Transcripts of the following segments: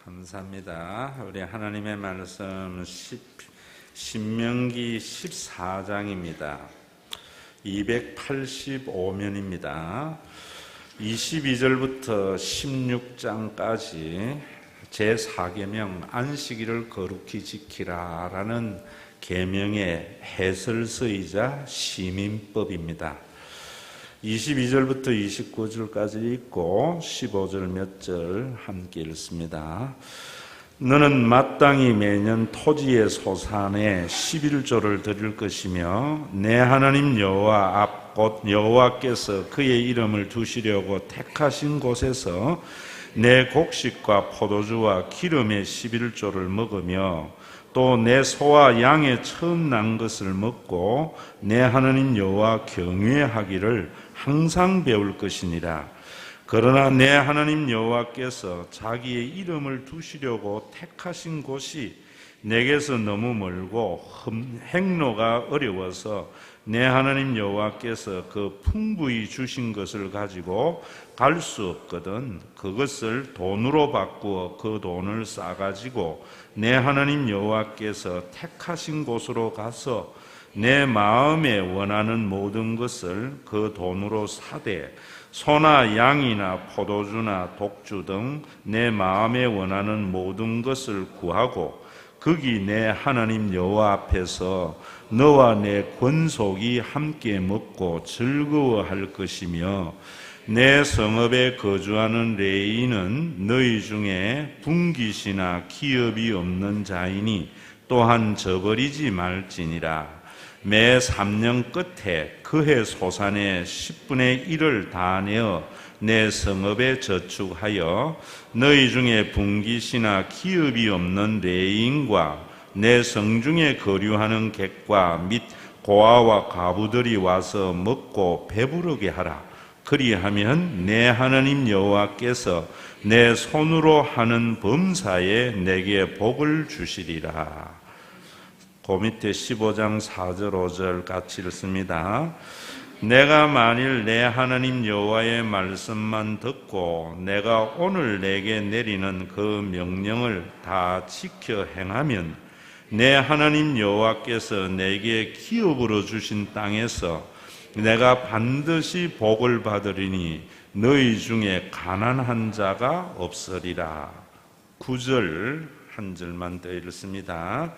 감사합니다. 우리 하나님의 말씀 신명기 14장입니다. 285면입니다. 22절부터 16장까지 제4계명 안식일을 거룩히 지키라 라는 계명의 해설서이자 시민법입니다. 22절부터 29절까지 읽고 15절 몇 절 함께 읽습니다. 너는 마땅히 매년 토지의 소산에 11조를 드릴 것이며 내 하나님 여호와 앞 곧 여호와께서 그의 이름을 두시려고 택하신 곳에서 내 곡식과 포도주와 기름의 11조를 먹으며 또 내 소와 양의 처음 난 것을 먹고 내 하나님 여호와 경외하기를 항상 배울 것이니라. 그러나 내 하나님 여호와께서 자기의 이름을 두시려고 택하신 곳이 내게서 너무 멀고 행로가 어려워서 내 하나님 여호와께서 그 풍부히 주신 것을 가지고 갈 수 없거든 그것을 돈으로 바꾸어 그 돈을 싸가지고 내 하나님 여호와께서 택하신 곳으로 가서 내 마음에 원하는 모든 것을 그 돈으로 사되 소나 양이나 포도주나 독주 등 내 마음에 원하는 모든 것을 구하고 거기 내 하나님 여호와 앞에서 너와 내 권속이 함께 먹고 즐거워할 것이며 내 성읍에 거주하는 레위인은 너희 중에 분깃이나 기업이 없는 자이니 또한 저버리지 말지니라. 매 3년 끝에 그해 소산의 10분의 1을 다 내어 내 성읍에 저축하여 너희 중에 분깃이나 기업이 없는 레위인과 내 성중에 거류하는 객과 및 고아와 과부들이 와서 먹고 배부르게 하라. 그리하면 내 하나님 여호와께서 내 손으로 하는 범사에 내게 복을 주시리라. 그 밑에 15장 4절 5절 같이 읽습니다. 내가 만일 내 하나님 여호와의 말씀만 듣고 내가 오늘 내게 내리는 그 명령을 다 지켜 행하면 내 하나님 여호와께서 내게 기업으로 주신 땅에서 내가 반드시 복을 받으리니 너희 중에 가난한 자가 없으리라. 9절 한 절만 더 읽습니다.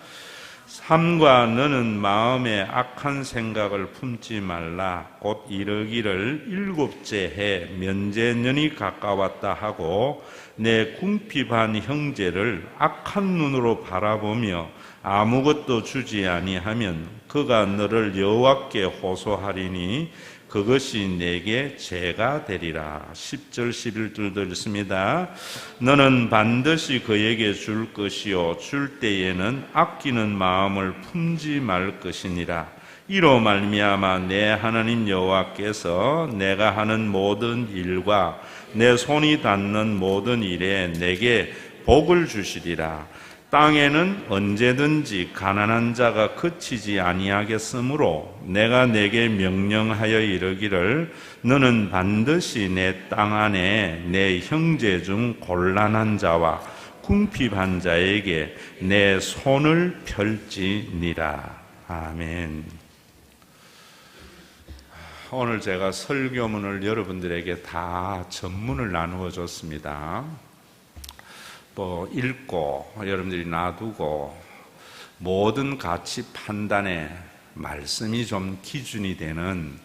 삼가 너는 마음에 악한 생각을 품지 말라. 곧 이르기를 7째 해 면제년이 가까웠다 하고 내 궁핍한 형제를 악한 눈으로 바라보며 아무것도 주지 아니하면 그가 너를 여호와께 호소하리니 그것이 내게 죄가 되리라. 10절 11절도 있습니다. 너는 반드시 그에게 줄 것이요 줄 때에는 아끼는 마음을 품지 말 것이니라. 이로 말미암아 내 하나님 여호와께서 내가 하는 모든 일과 내 손이 닿는 모든 일에 내게 복을 주시리라. 땅에는 언제든지 가난한 자가 그치지 아니하겠으므로 내가 내게 명령하여 이르기를 너는 반드시 내 땅 안에 내 형제 중 곤란한 자와 궁핍한 자에게 내 손을 펼지니라. 아멘. 오늘 제가 설교문을 여러분들에게 다 전문을 나누어 줬습니다. 읽고 여러분들이 놔두고 모든 가치 판단에 말씀이 좀 기준이 되는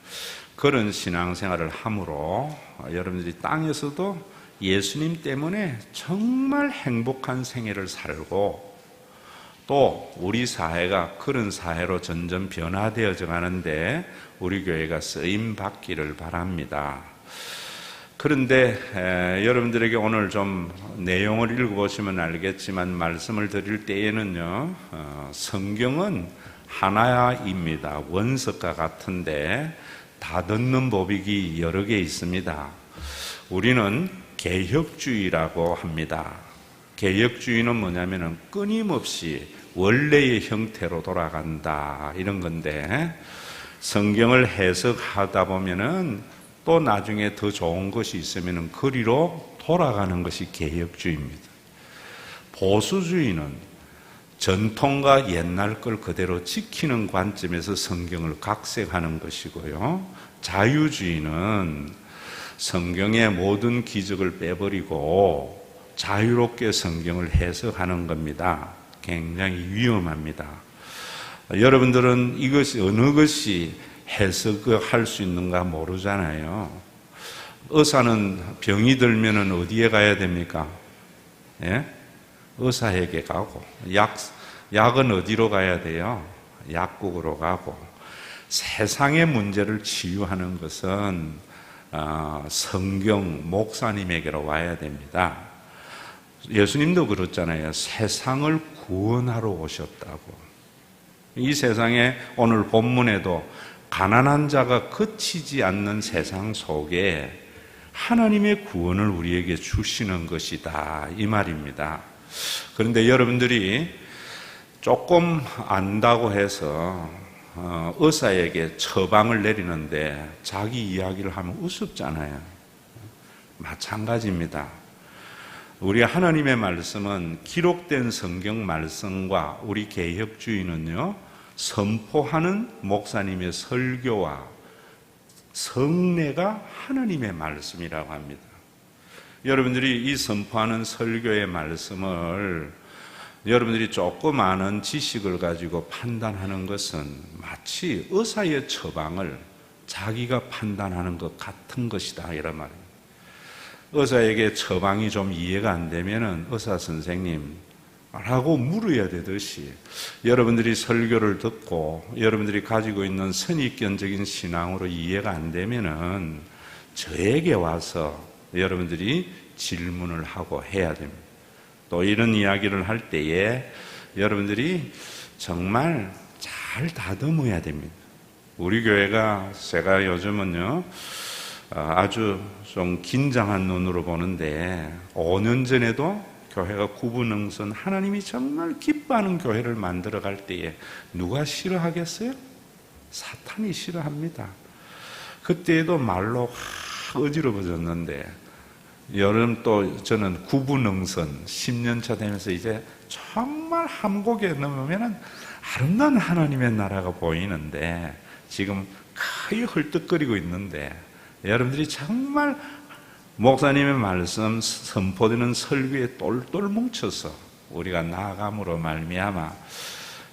그런 신앙생활을 함으로 여러분들이 땅에서도 예수님 때문에 정말 행복한 생애를 살고 또 우리 사회가 그런 사회로 점점 변화되어져 가는데 우리 교회가 쓰임 받기를 바랍니다. 그런데 여러분들에게 오늘 좀 내용을 읽어보시면 알겠지만 말씀을 드릴 때에는요, 성경은 하나입니다. 원석과 같은데 다듬는 법이 여러 개 있습니다. 우리는 개혁주의라고 합니다. 개혁주의는 뭐냐면은 끊임없이 원래의 형태로 돌아간다 이런 건데 성경을 해석하다 보면은 또 나중에 더 좋은 것이 있으면 그리로 돌아가는 것이 개혁주의입니다. 보수주의는 전통과 옛날 걸 그대로 지키는 관점에서 성경을 각색하는 것이고요. 자유주의는 성경의 모든 기적을 빼버리고 자유롭게 성경을 해석하는 겁니다. 굉장히 위험합니다. 여러분들은 이것이 어느 것이 해석할 수 있는가 모르잖아요. 의사는 병이 들면 어디에 가야 됩니까? 예? 의사에게 가고, 약은 어디로 가야 돼요? 약국으로 가고. 세상의 문제를 치유하는 것은 성경 목사님에게로 와야 됩니다. 예수님도 그렇잖아요. 세상을 구원하러 오셨다고. 이 세상에 오늘 본문에도 가난한 자가 그치지 않는 세상 속에 하나님의 구원을 우리에게 주시는 것이다, 이 말입니다. 그런데 여러분들이 조금 안다고 해서 의사에게 처방을 내리는데 자기 이야기를 하면 우습잖아요. 마찬가지입니다. 우리 하나님의 말씀은 기록된 성경 말씀과 우리 개혁주의는요, 선포하는 목사님의 설교와 성례가 하나님의 말씀이라고 합니다. 여러분들이 이 선포하는 설교의 말씀을 여러분들이 조금 아는 지식을 가지고 판단하는 것은 마치 의사의 처방을 자기가 판단하는 것 같은 것이다, 이런 말입니다. 의사에게 처방이 좀 이해가 안 되면은 의사 선생님 라고 물어야 되듯이 여러분들이 설교를 듣고 여러분들이 가지고 있는 선입견적인 신앙으로 이해가 안 되면은 저에게 와서 여러분들이 질문을 하고 해야 됩니다. 또 이런 이야기를 할 때에 여러분들이 정말 잘 다듬어야 됩니다. 우리 교회가 제가 요즘은요 아주 좀 긴장한 눈으로 보는데 5년 전에도 교회가 구분응선 하나님이 정말 기뻐하는 교회를 만들어갈 때에 누가 싫어하겠어요? 사탄이 싫어합니다. 그때에도 말로 어지러워졌는데 여름 또 저는 구분응선 10년차 되면서 이제 정말 한곡에 넘으면 아름다운 하나님의 나라가 보이는데 지금 거의 헐떡거리고 있는데 여러분들이 정말 목사님의 말씀 선포되는 설교에 똘똘 뭉쳐서 우리가 나아감으로 말미암아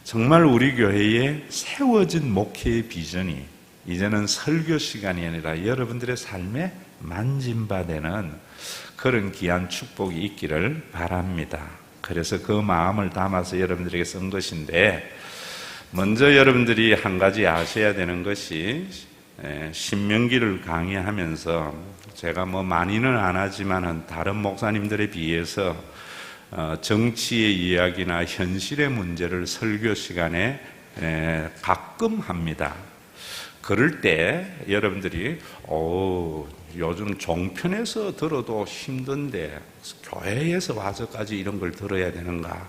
정말 우리 교회에 세워진 목회의 비전이 이제는 설교 시간이 아니라 여러분들의 삶에 만진바되는 그런 귀한 축복이 있기를 바랍니다. 그래서 그 마음을 담아서 여러분들에게 쓴 것인데 먼저 여러분들이 한 가지 아셔야 되는 것이 신명기를 강의하면서 제가 많이는 안 하지만 다른 목사님들에 비해서 정치의 이야기나 현실의 문제를 설교 시간에 가끔 합니다. 그럴 때 여러분들이 요즘 종편에서 들어도 힘든데 교회에서 와서까지 이런 걸 들어야 되는가?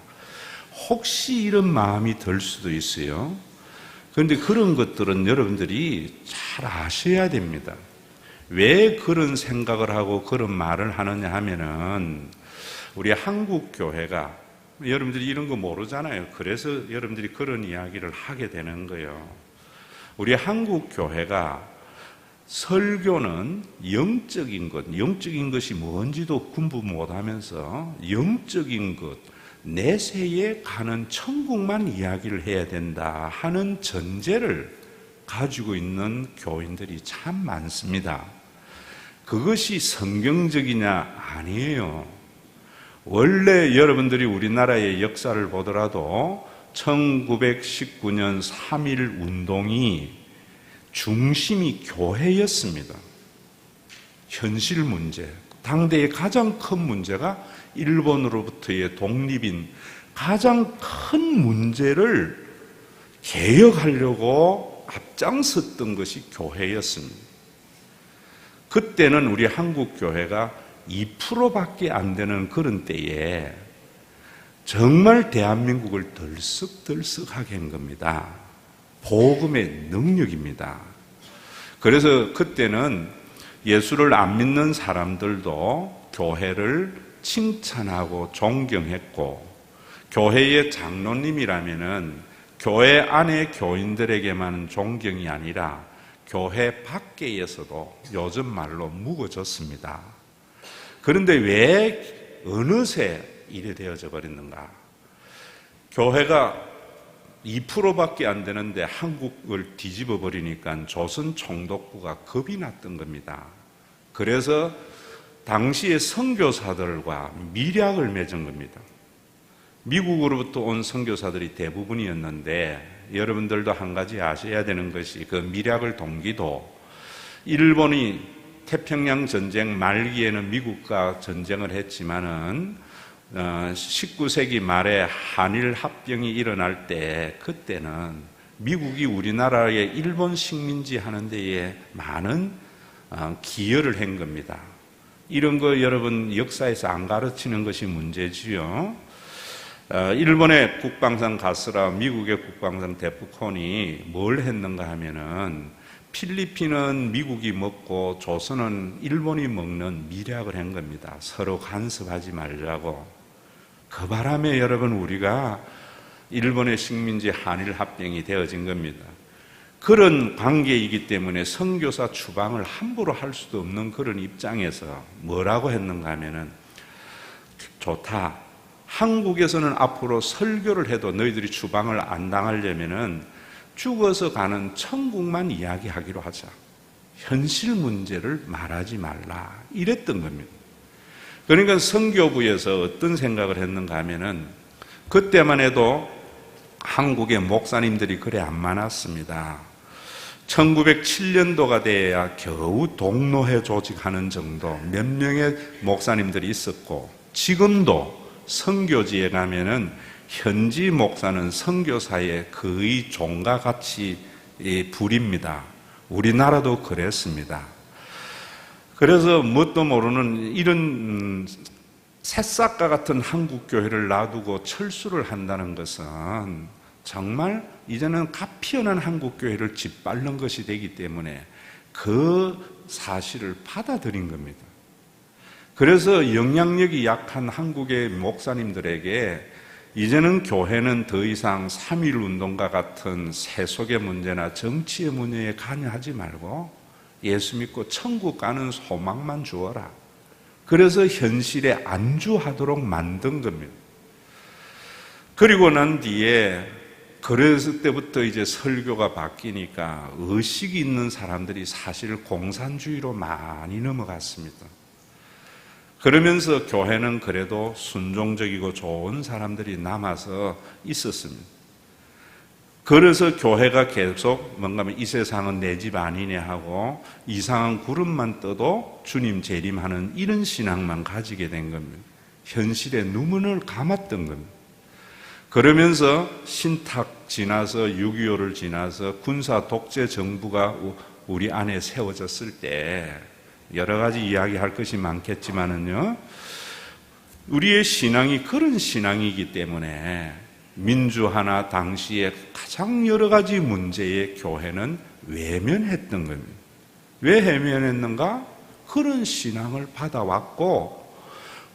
혹시 이런 마음이 들 수도 있어요. 그런데 그런 것들은 여러분들이 잘 아셔야 됩니다. 왜 그런 생각을 하고 그런 말을 하느냐 하면은 우리 한국 교회가 여러분들이 이런 거 모르잖아요. 그래서 여러분들이 그런 이야기를 하게 되는 거예요. 우리 한국 교회가 설교는 영적인 것이 뭔지도 공부 못하면서 영적인 것, 내세에 가는 천국만 이야기를 해야 된다 하는 전제를 가지고 있는 교인들이 참 많습니다. 그것이 성경적이냐? 아니에요. 원래 여러분들이 우리나라의 역사를 보더라도 1919년 3.1 운동이 중심이 교회였습니다. 현실 문제, 당대의 가장 큰 문제가 일본으로부터의 독립인 가장 큰 문제를 개혁하려고 앞장섰던 것이 교회였습니다. 그때는 우리 한국 교회가 2%밖에 안 되는 그런 때에 정말 대한민국을 덜썩덜썩하게 한 겁니다. 복음의 능력입니다. 그래서 그때는 예수를 안 믿는 사람들도 교회를 칭찬하고 존경했고, 교회의 장로님이라면은 교회 안의 교인들에게만 존경이 아니라 교회 밖에서도 요즘 말로 묵어졌습니다. 그런데 왜 어느새 이래 되어져 버렸는가? 교회가 2%밖에 안 되는데 한국을 뒤집어 버리니까 조선 총독부가 겁이 났던 겁니다. 그래서 당시의 선교사들과 밀약을 맺은 겁니다. 미국으로부터 온 선교사들이 대부분이었는데, 여러분들도 한 가지 아셔야 되는 것이, 그 밀약을 동기도 일본이 태평양 전쟁 말기에는 미국과 전쟁을 했지만은 19세기 말에 한일 합병이 일어날 때, 그때는 미국이 우리나라의 일본 식민지 하는 데에 많은 기여를 한 겁니다. 이런 거 여러분 역사에서 안 가르치는 것이 문제지요. 일본의 국방상 가스라 미국의 국방상 데프콘이 뭘 했는가 하면은 필리핀은 미국이 먹고 조선은 일본이 먹는 밀약을 한 겁니다. 서로 간섭하지 말자고. 그 바람에 여러분 우리가 일본의 식민지 한일 합병이 되어진 겁니다. 그런 관계이기 때문에 선교사 추방을 함부로 할 수도 없는 그런 입장에서 뭐라고 했는가 하면은, 좋다. 한국에서는 앞으로 설교를 해도 너희들이 추방을 안 당하려면은 죽어서 가는 천국만 이야기하기로 하자. 현실 문제를 말하지 말라. 이랬던 겁니다. 그러니까 선교부에서 어떤 생각을 했는가 하면은, 그때만 해도 한국의 목사님들이 그래 안 많았습니다. 1907년도가 돼야 겨우 동로회 조직하는 정도 몇 명의 목사님들이 있었고, 지금도 선교지에 가면은 현지 목사는 선교사의 거의 종과 같이 부립니다. 우리나라도 그랬습니다. 그래서 뭣도 모르는 이런 새싹과 같은 한국 교회를 놔두고 철수를 한다는 것은 정말 이제는 가피어난 한국 교회를 짓밟는 것이 되기 때문에 그 사실을 받아들인 겁니다. 그래서 영향력이 약한 한국의 목사님들에게 이제는 교회는 더 이상 3.1 운동과 같은 세속의 문제나 정치의 문제에 관여하지 말고 예수 믿고 천국 가는 소망만 주어라. 그래서 현실에 안주하도록 만든 겁니다. 그리고 난 뒤에, 그래서 때부터 이제 설교가 바뀌니까 의식이 있는 사람들이 사실 공산주의로 많이 넘어갔습니다. 그러면서 교회는 그래도 순종적이고 좋은 사람들이 남아서 있었습니다. 그래서 교회가 계속 뭔가 이 세상은 내 집 아니네 하고 이상한 구름만 떠도 주님 재림하는 이런 신앙만 가지게 된 겁니다. 현실에 눈을 감았던 겁니다. 그러면서 신탁 지나서 6.25를 지나서 군사 독재 정부가 우리 안에 세워졌을 때 여러 가지 이야기할 것이 많겠지만은요, 우리의 신앙이 그런 신앙이기 때문에 민주화나 당시에 가장 여러 가지 문제의 교회는 외면했던 겁니다. 왜 외면했는가? 그런 신앙을 받아왔고,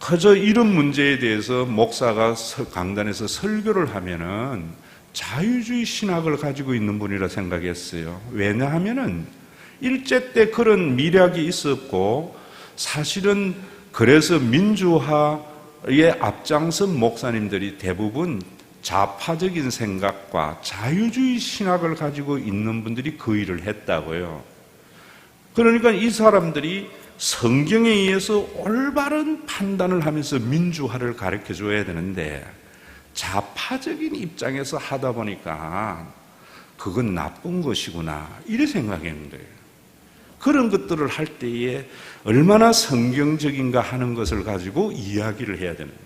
그저 이런 문제에 대해서 목사가 강단에서 설교를 하면은 자유주의 신학을 가지고 있는 분이라 생각했어요. 왜냐하면은 일제 때 그런 미략이 있었고, 사실은 그래서 민주화에 앞장선 목사님들이 대부분 좌파적인 생각과 자유주의 신학을 가지고 있는 분들이 그 일을 했다고요. 그러니까 이 사람들이 성경에 의해서 올바른 판단을 하면서 민주화를 가르쳐 줘야 되는데 좌파적인 입장에서 하다 보니까 그건 나쁜 것이구나 이렇게 생각했는 거예요. 그런 것들을 할 때에 얼마나 성경적인가 하는 것을 가지고 이야기를 해야 됩니다.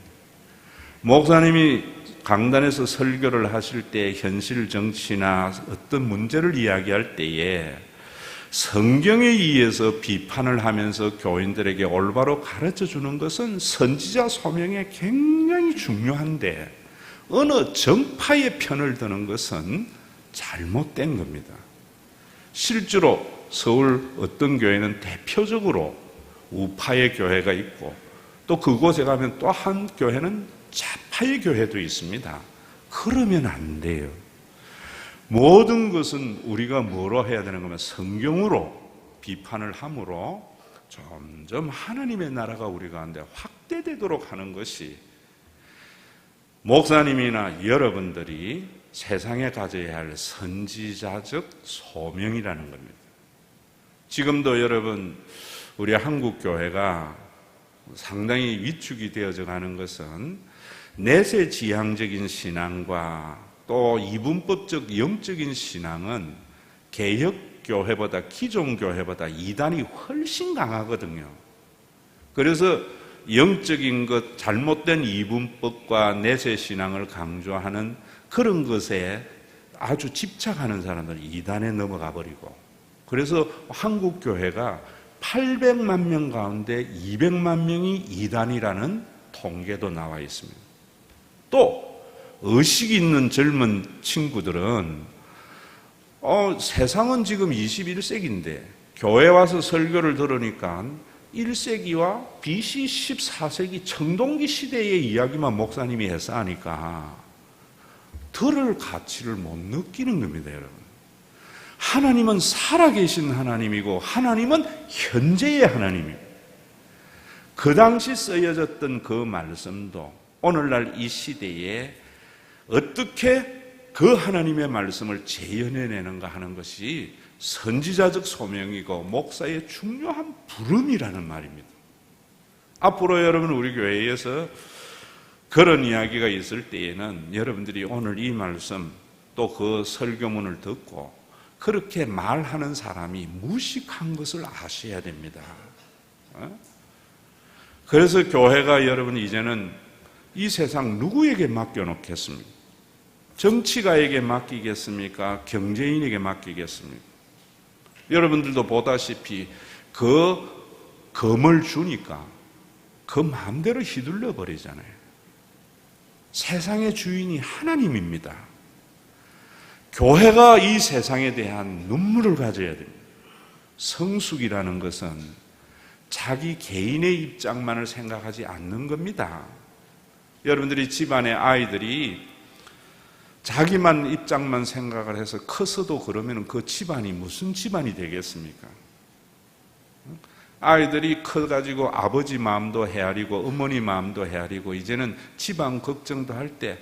목사님이 강단에서 설교를 하실 때 현실 정치나 어떤 문제를 이야기할 때에 성경에 의해서 비판을 하면서 교인들에게 올바로 가르쳐 주는 것은 선지자 소명에 굉장히 중요한데, 어느 정파의 편을 드는 것은 잘못된 겁니다. 실제로 서울 어떤 교회는 대표적으로 우파의 교회가 있고 또 그곳에 가면 또 한 교회는 좌파의 교회도 있습니다. 그러면 안 돼요. 모든 것은 우리가 뭐로 해야 되는 거면 성경으로 비판을 함으로 점점 하나님의 나라가 우리 가운데 확대되도록 하는 것이 목사님이나 여러분들이 세상에 가져야 할 선지자적 소명이라는 겁니다. 지금도 여러분 우리 한국 교회가 상당히 위축이 되어져 가는 것은 내세 지향적인 신앙과 또 이분법적 영적인 신앙은 개혁 교회보다 기존 교회보다 이단이 훨씬 강하거든요. 그래서 영적인 것, 잘못된 이분법과 내세 신앙을 강조하는 그런 것에 아주 집착하는 사람들은 이단에 넘어가 버리고, 그래서 한국 교회가 800만 명 가운데 200만 명이 이단이라는 통계도 나와 있습니다. 또 의식 있는 젊은 친구들은 세상은 지금 21세기인데 교회 와서 설교를 들으니까 1세기와 BC 14세기 청동기 시대의 이야기만 목사님이 해서 하니까 들을 가치를 못 느끼는 겁니다, 여러분. 하나님은 살아계신 하나님이고 하나님은 현재의 하나님이에요. 그 당시 쓰여졌던 그 말씀도 오늘날 이 시대에 어떻게 그 하나님의 말씀을 재현해내는가 하는 것이 선지자적 소명이고 목사의 중요한 부름이라는 말입니다. 앞으로 여러분 우리 교회에서 그런 이야기가 있을 때에는 여러분들이 오늘 이 말씀 또 그 설교문을 듣고 그렇게 말하는 사람이 무식한 것을 아셔야 됩니다. 그래서 교회가 여러분 이제는 이 세상 누구에게 맡겨놓겠습니까? 정치가에게 맡기겠습니까? 경제인에게 맡기겠습니까? 여러분들도 보다시피 그 검을 주니까 그 마음대로 휘둘러 버리잖아요. 세상의 주인이 하나님입니다. 교회가 이 세상에 대한 눈물을 가져야 됩니다. 성숙이라는 것은 자기 개인의 입장만을 생각하지 않는 겁니다. 여러분들이 집안의 아이들이 자기만 입장만 생각을 해서 커서도 그러면 그 집안이 무슨 집안이 되겠습니까? 아이들이 커가지고 아버지 마음도 헤아리고 어머니 마음도 헤아리고 이제는 집안 걱정도 할 때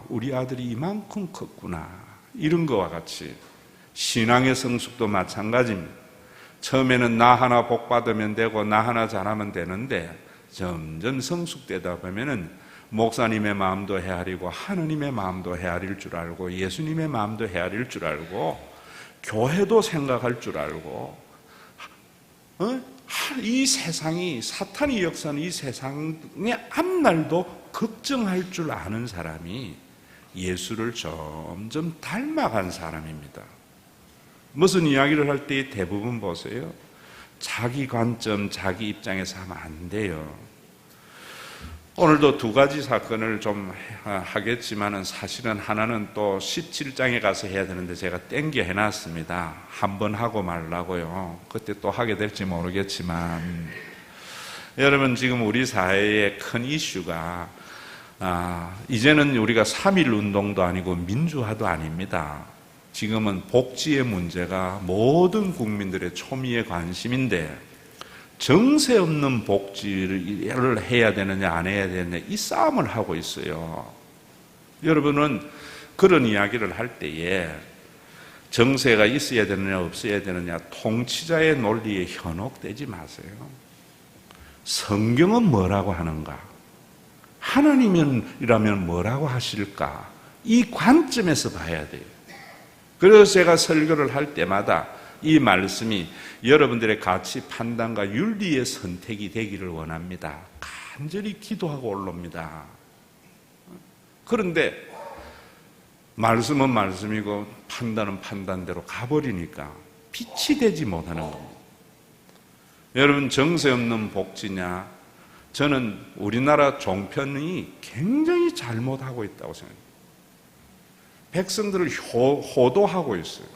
우리 아들이 이만큼 컸구나, 이런 거와 같이 신앙의 성숙도 마찬가지입니다. 처음에는 나 하나 복 받으면 되고 나 하나 잘하면 되는데 점점 성숙되다 보면은 목사님의 마음도 헤아리고 하느님의 마음도 헤아릴 줄 알고 예수님의 마음도 헤아릴 줄 알고 교회도 생각할 줄 알고 이 세상이 사탄이 역사하는 이 세상의 앞날도 걱정할 줄 아는 사람이 예수를 점점 닮아간 사람입니다. 무슨 이야기를 할 때 대부분 보세요. 자기 관점, 자기 입장에서 하면 안 돼요. 오늘도 두 가지 사건을 좀 하겠지만은 사실은 하나는 또 17장에 가서 해야 되는데 제가 땡겨 해놨습니다. 한 번 하고 말라고요. 그때 또 하게 될지 모르겠지만 여러분 지금 우리 사회의 큰 이슈가 이제는 우리가 3.1 운동도 아니고 민주화도 아닙니다. 지금은 복지의 문제가 모든 국민들의 초미의 관심인데 정세 없는 복지를 해야 되느냐 안 해야 되느냐 이 싸움을 하고 있어요. 여러분은 그런 이야기를 할 때에 정세가 있어야 되느냐 없어야 되느냐 통치자의 논리에 현혹되지 마세요. 성경은 뭐라고 하는가? 하나님이라면 뭐라고 하실까? 이 관점에서 봐야 돼요. 그래서 제가 설교를 할 때마다 이 말씀이 여러분들의 가치 판단과 윤리의 선택이 되기를 원합니다. 간절히 기도하고 올라옵니다. 그런데 말씀은 말씀이고 판단은 판단대로 가버리니까 빛이 되지 못하는 겁니다. 여러분 정세 없는 복지냐? 저는 우리나라 종편이 굉장히 잘못하고 있다고 생각합니다. 백성들을 호도하고 있어요.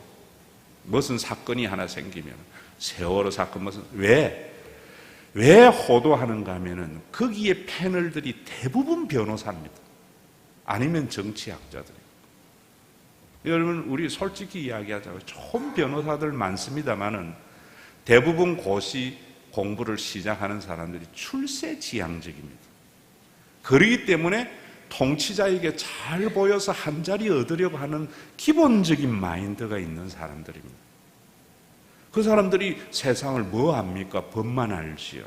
무슨 사건이 하나 생기면 세월호 사건 왜? 왜 호도하는가 하면은 거기에 패널들이 대부분 변호사입니다. 아니면 정치학자들. 여러분, 우리 솔직히 이야기하자면 좋은 변호사들 많습니다만은 대부분 고시 공부를 시작하는 사람들이 출세지향적입니다. 그렇기 때문에 통치자에게 잘 보여서 한 자리 얻으려고 하는 기본적인 마인드가 있는 사람들입니다. 그 사람들이 세상을 뭐 압니까? 법만 알지요.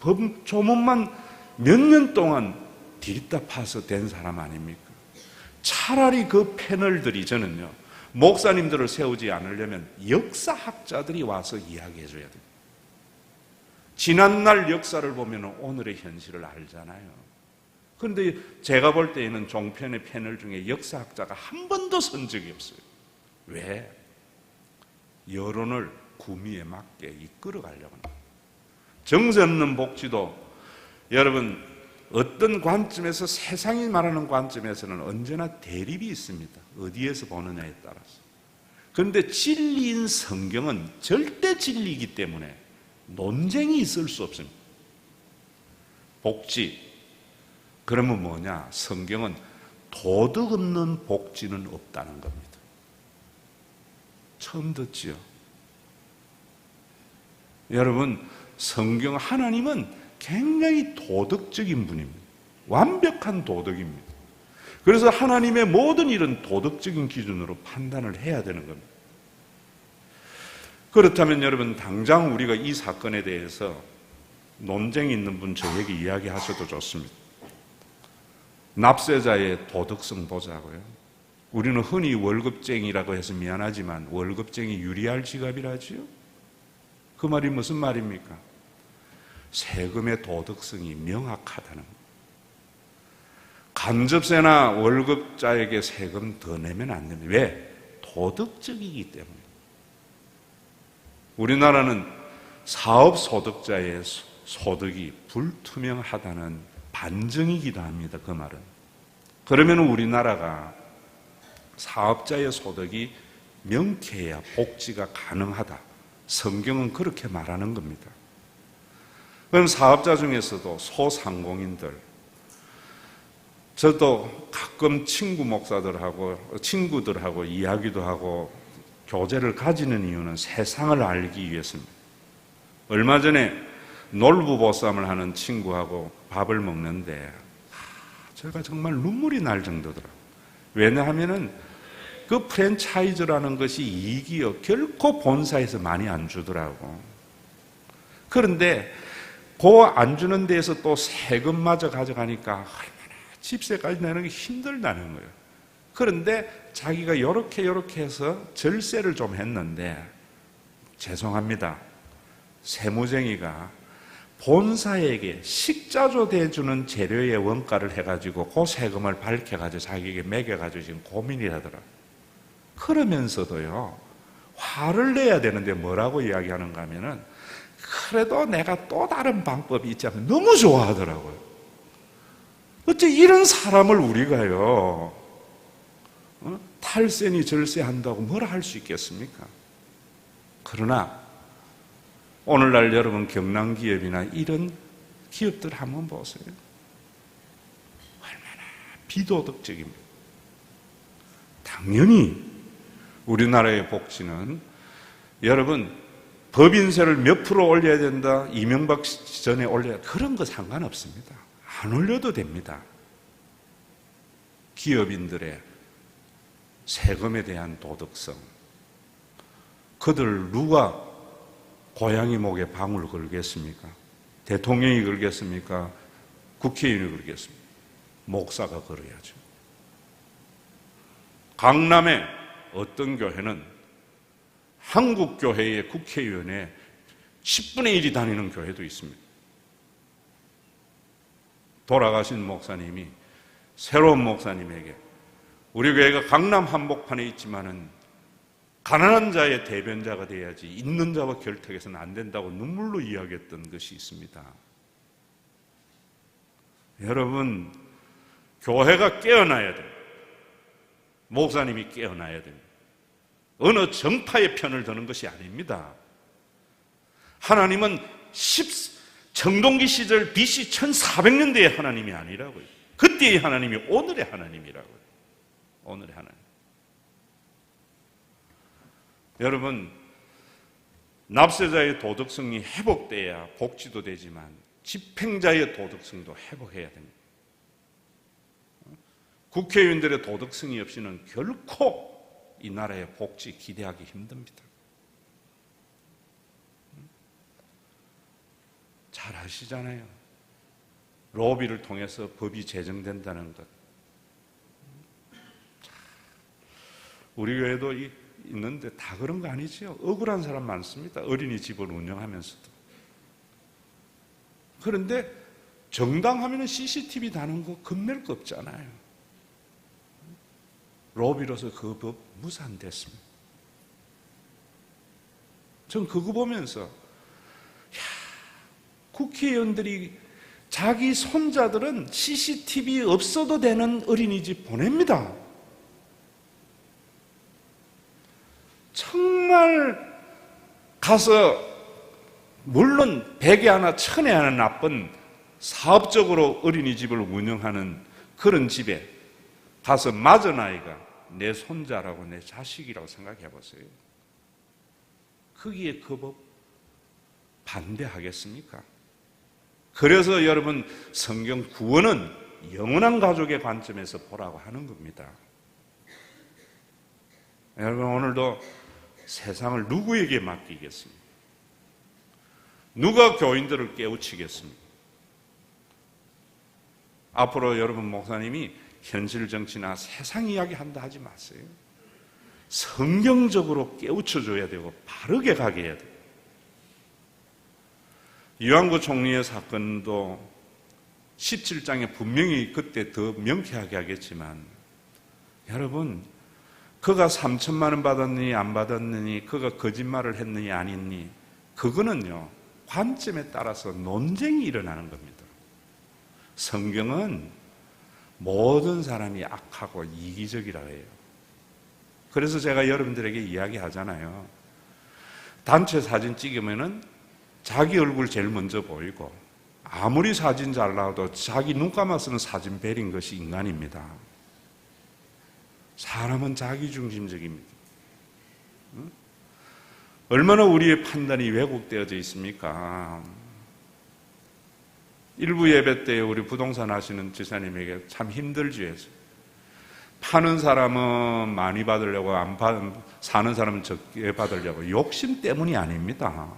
법 조문만 몇 년 동안 디립다 파서 된 사람 아닙니까? 차라리 그 패널들이, 저는요, 목사님들을 세우지 않으려면 역사학자들이 와서 이야기해 줘야 돼요. 지난날 역사를 보면 오늘의 현실을 알잖아요. 그런데 제가 볼 때에는 종편의 패널 중에 역사학자가 한 번도 선 적이 없어요. 왜? 여론을 구미에 맞게 이끌어가려고 합니다. 정세 없는 복지도 여러분 어떤 관점에서, 세상이 말하는 관점에서는 언제나 대립이 있습니다. 어디에서 보느냐에 따라서. 그런데 진리인 성경은 절대 진리이기 때문에 논쟁이 있을 수 없습니다. 복지, 그러면 뭐냐? 성경은 도덕 없는 복지는 없다는 겁니다. 처음 듣지요? 여러분, 성경, 하나님은 굉장히 도덕적인 분입니다. 완벽한 도덕입니다. 그래서 하나님의 모든 일은 도덕적인 기준으로 판단을 해야 되는 겁니다. 그렇다면 여러분, 당장 우리가 이 사건에 대해서 논쟁이 있는 분 저에게 이야기하셔도 좋습니다. 납세자의 도덕성 보자고요. 우리는 흔히 월급쟁이라고 해서 미안하지만 월급쟁이 유리할 지갑이라지요. 그 말이 무슨 말입니까? 세금의 도덕성이 명확하다는 겁니다. 간접세나 월급자에게 세금 더 내면 안 됩니다. 왜? 도덕적이기 때문에. 우리나라는 사업소득자의 소득이 불투명하다는 반증이기도 합니다. 그 말은. 그러면 우리나라가 사업자의 소득이 명쾌해야 복지가 가능하다. 성경은 그렇게 말하는 겁니다. 그럼 사업자 중에서도 소상공인들, 저도 가끔 친구들하고 이야기도 하고 교제를 가지는 이유는 세상을 알기 위해서입니다. 얼마 전에 놀부보쌈을 하는 친구하고 밥을 먹는데 제가 정말 눈물이 날 정도더라고요. 왜냐하면은 그 프랜차이즈라는 것이 이익이요, 결코 본사에서 많이 안 주더라고. 그런데 그 안 주는 데에서 또 세금마저 가져가니까 얼마나 집세까지 내는 게 힘들다는 거예요. 그런데 자기가 요렇게 해서 절세를 좀 했는데, 죄송합니다, 세무쟁이가 본사에게 식자재 대주는 재료의 원가를 해가지고 그 세금을 밝혀가지고 자기에게 매겨가지고 지금 고민이 하더라고요. 그러면서도요, 화를 내야 되는데 뭐라고 이야기하는가 하면은, 그래도 내가 또 다른 방법이 있지 않으면 너무 좋아하더라고요. 어째 이런 사람을 우리가요, 탈세니 절세한다고 뭐라 할 수 있겠습니까? 그러나 오늘날 여러분 경남기업이나 이런 기업들 한번 보세요. 얼마나 비도덕적입니다. 당연히 우리나라의 복지는 여러분 법인세를 몇 프로 올려야 된다, 이명박 전에 올려야 된다, 그런 거 상관없습니다. 안 올려도 됩니다. 기업인들의 세금에 대한 도덕성, 그들 누가 고양이 목에 방울 걸겠습니까? 대통령이 걸겠습니까? 국회의원이 걸겠습니까? 목사가 걸어야죠. 강남의 어떤 교회는 한국교회의 국회의원의 10분의 1이 다니는 교회도 있습니다. 돌아가신 목사님이 새로운 목사님에게, 우리 교회가 강남 한복판에 있지만은 가난한 자의 대변자가 돼야지 있는 자와 결탁해서는 안 된다고 눈물로 이야기했던 것이 있습니다. 여러분, 교회가 깨어나야 됩니다. 목사님이 깨어나야 됩니다. 어느 정파의 편을 드는 것이 아닙니다. 하나님은 청동기 시절 BC 1400년대의 하나님이 아니라고요. 그때의 하나님이 오늘의 하나님이라고요. 오늘의 하나님. 여러분, 납세자의 도덕성이 회복돼야 복지도 되지만 집행자의 도덕성도 회복해야 됩니다. 국회의원들의 도덕성이 없이는 결코 이 나라의 복지 기대하기 힘듭니다. 잘 아시잖아요. 로비를 통해서 법이 제정된다는 것. 우리 교회도 있는데 다 그런 거 아니죠. 억울한 사람 많습니다. 어린이집을 운영하면서도. 그런데 정당하면 CCTV 다는 거 겁낼 거 없잖아요. 로비로서 그 법 무산됐습니다. 전 그거 보면서 국회의원들이 자기 손자들은 CCTV 없어도 되는 어린이집 보냅니다. 정말 가서 물론 100에 하나 1000에 하나 나쁜 사업적으로 어린이집을 운영하는 그런 집에 가서 맞은 아이가 내 손자라고 내 자식이라고 생각해 보세요. 거기에 그 법 반대하겠습니까? 그래서 여러분, 성경 구원은 영원한 가족의 관점에서 보라고 하는 겁니다. 여러분, 오늘도 세상을 누구에게 맡기겠습니까? 누가 교인들을 깨우치겠습니까? 앞으로 여러분 목사님이 현실 정치나 세상 이야기 한다 하지 마세요. 성경적으로 깨우쳐줘야 되고 바르게 가게 해야 돼요. 이완구 총리의 사건도 17장에 분명히 그때 더 명쾌하게 하겠지만, 여러분, 그가 3천만 원 받았느니 안 받았느니, 그가 거짓말을 했느니 아니니, 그거는요 관점에 따라서 논쟁이 일어나는 겁니다. 성경은 모든 사람이 악하고 이기적이라고 해요. 그래서 제가 여러분들에게 이야기하잖아요. 단체 사진 찍으면은 자기 얼굴 제일 먼저 보이고, 아무리 사진 잘 나와도 자기 눈 감아서는 사진 베린 것이 인간입니다. 사람은 자기중심적입니다. 얼마나 우리의 판단이 왜곡되어져 있습니까? 일부 예배 때 우리 부동산 하시는 지사님에게 참 힘들지 해서, 파는 사람은 많이 받으려고, 사는 사람은 적게 받으려고, 욕심 때문이 아닙니다.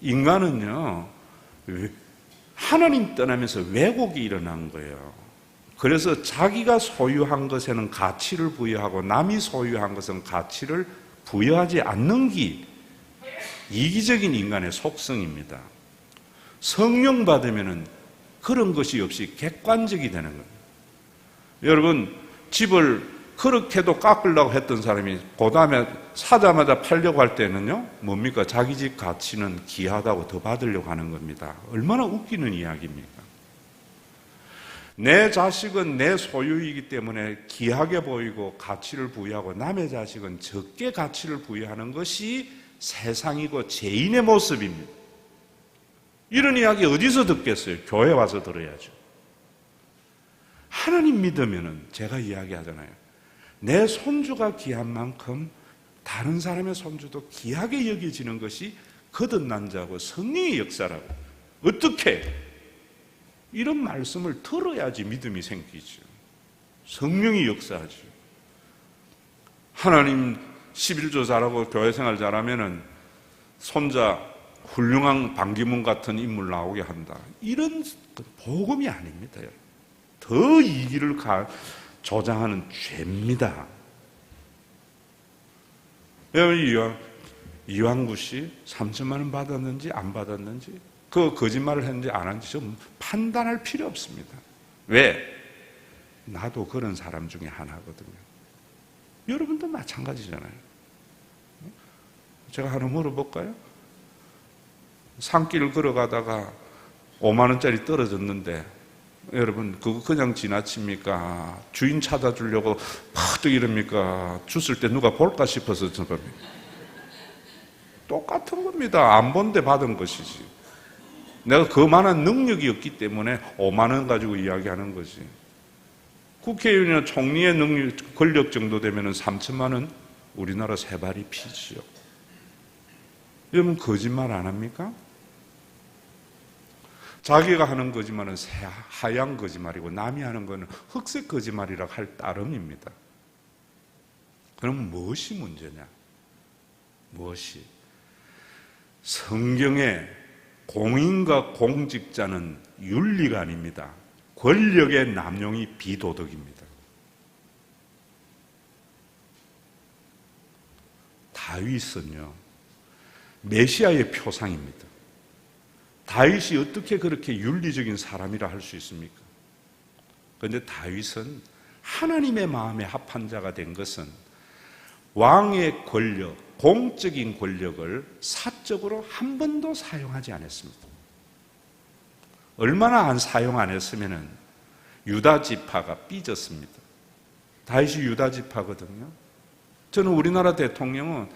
인간은요, 하나님 떠나면서 왜곡이 일어난 거예요. 그래서 자기가 소유한 것에는 가치를 부여하고 남이 소유한 것은 가치를 부여하지 않는 게 이기적인 인간의 속성입니다. 성령 받으면은 그런 것이 없이 객관적이 되는 거예요. 여러분, 집을 그렇게도 깎으려고 했던 사람이 그 다음에 사자마자 팔려고 할 때는요, 뭡니까? 자기 집 가치는 귀하다고 더 받으려고 하는 겁니다. 얼마나 웃기는 이야기입니까? 내 자식은 내 소유이기 때문에 귀하게 보이고 가치를 부여하고, 남의 자식은 적게 가치를 부여하는 것이 세상이고 죄인의 모습입니다. 이런 이야기 어디서 듣겠어요? 교회 와서 들어야죠. 하나님 믿으면은 제가 이야기하잖아요. 내 손주가 귀한 만큼 다른 사람의 손주도 귀하게 여겨지는 것이 거듭난 자고 성령의 역사라고. 어떻게? 이런 말씀을 들어야지 믿음이 생기죠. 성령이 역사하죠. 하나님 11조 잘하고 교회 생활 잘하면은 손자 훌륭한 반기문 같은 인물 나오게 한다. 이런 복음이 아닙니다. 더 이기를 조장하는 죄입니다. 이완구 씨 3천만 원 받았는지 안 받았는지, 그 거짓말을 했는지 안 했는지 좀 판단할 필요 없습니다. 왜? 나도 그런 사람 중에 하나거든요. 여러분도 마찬가지잖아요. 제가 하나 물어볼까요? 산길을 걸어가다가 5만 원짜리 떨어졌는데 여러분 그거 그냥 지나칩니까? 주인 찾아주려고 팍 이럽니까? 줬을 때 누가 볼까 싶어서 저겁니다. 똑같은 겁니다. 안 본데 받은 것이지. 내가 그만한 능력이 없기 때문에 5만 원 가지고 이야기하는 거지. 국회의원이나 총리의 능력, 권력 정도 되면 3천만 원 우리나라 세 발이 피지요. 여러분 거짓말 안 합니까? 자기가 하는 거짓말은 하얀 거짓말이고 남이 하는 거는 흑색 거짓말이라 할 따름입니다. 그럼 무엇이 문제냐? 무엇이? 성경에 공인과 공직자는 윤리가 아닙니다. 권력의 남용이 비도덕입니다. 다윗은요, 메시아의 표상입니다. 다윗이 어떻게 그렇게 윤리적인 사람이라 할 수 있습니까? 그런데 다윗은 하나님의 마음에 합한 자가 된 것은 왕의 권력, 공적인 권력을 사적으로 한 번도 사용하지 않았습니다. 얼마나 사용 안 했으면 유다 지파가 삐졌습니다. 다윗이 유다 지파거든요. 저는 우리나라 대통령은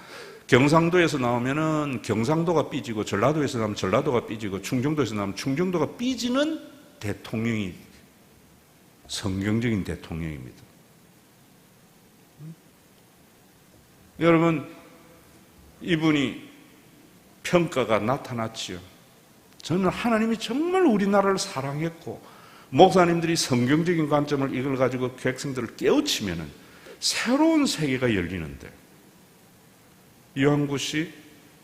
경상도에서 나오면은 경상도가 삐지고 전라도에서 나오면 전라도가 삐지고 충청도에서 나오면 충청도가 삐지는 대통령이 성경적인 대통령입니다. 여러분, 이분이 평가가 나타났지요. 저는 하나님이 정말 우리나라를 사랑했고 목사님들이 성경적인 관점을 이걸 가지고 백성들을 깨우치면은 새로운 세계가 열리는데 이완구 씨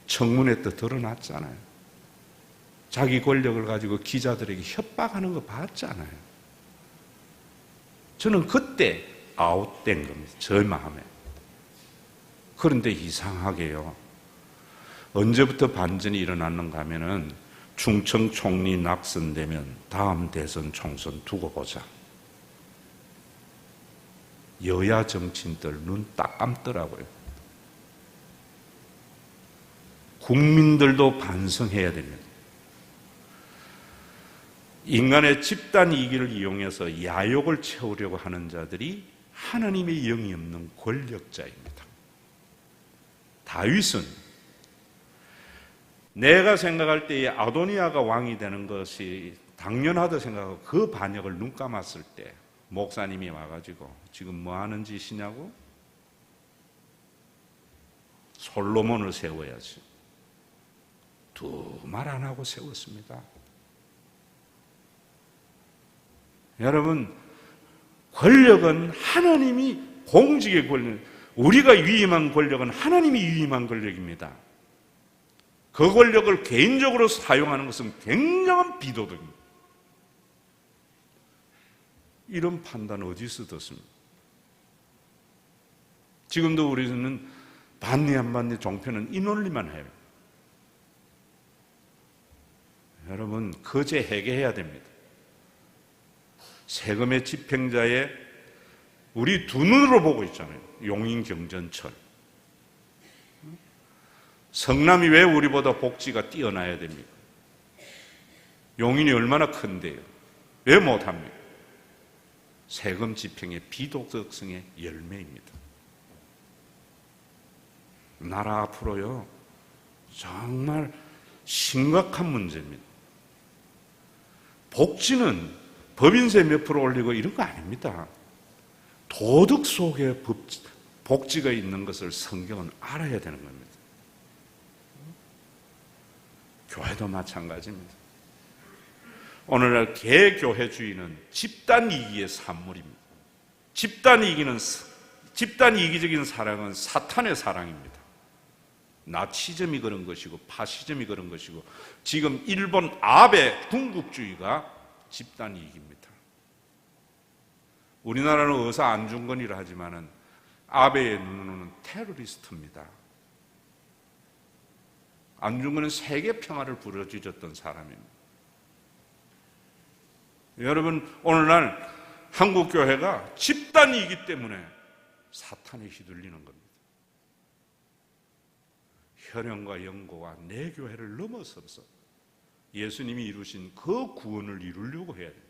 청문회 때 드러났잖아요. 자기 권력을 가지고 기자들에게 협박하는 거 봤잖아요. 저는 그때 아웃된 겁니다. 저 마음에. 그런데 이상하게요. 언제부터 반전이 일어났는가 하면은 충청 총리 낙선되면 다음 대선 총선 두고 보자. 여야 정치인들 눈 딱 감더라고요. 국민들도 반성해야 됩니다. 인간의 집단 이익을 이용해서 야욕을 채우려고 하는 자들이 하나님의 영이 없는 권력자입니다. 다윗은 내가 생각할 때에 아도니아가 왕이 되는 것이 당연하다 생각하고 그 반역을 눈 감았을 때 목사님이 와가지고 지금 뭐 하는 짓이냐고? 솔로몬을 세워야지. 두 말 안 하고 세웠습니다. 여러분, 권력은 하나님이 공직의 권력, 우리가 위임한 권력은 하나님이 위임한 권력입니다. 그 권력을 개인적으로 사용하는 것은 굉장한 비도덕입니다. 이런 판단 어디서 듣습니까? 지금도 우리는 반네 안 반네 종편은 이 논리만 해요. 여러분, 거제 해결해야 됩니다. 세금의 집행자의 우리 두 눈으로 보고 있잖아요. 용인 경전철. 성남이 왜 우리보다 복지가 뛰어나야 됩니까? 용인이 얼마나 큰데요. 왜 못합니까? 세금 집행의 비도덕성의 열매입니다. 나라 앞으로요, 정말 심각한 문제입니다. 복지는 법인세 몇 프로 올리고 이런 거 아닙니다. 도덕 속에 복지가 있는 것을 성경은 알아야 되는 겁니다. 교회도 마찬가지입니다. 오늘날 개교회주의는 집단 이익의 산물입니다. 집단 이기적인 사랑은 사탄의 사랑입니다. 나치즘이 그런 것이고 파시즘이 그런 것이고 지금 일본 아베 군국주의가 집단 이익입니다. 우리나라는 의사 안중근이라 하지만은 아베의 눈으로는 테러리스트입니다. 안중근은 세계 평화를 부르짖었던 사람입니다. 여러분, 오늘날 한국교회가 집단이기 때문에 사탄에 휘둘리는 겁니다. 혈연과 연고가 내 교회를 넘어서서 예수님이 이루신 그 구원을 이루려고 해야 돼요.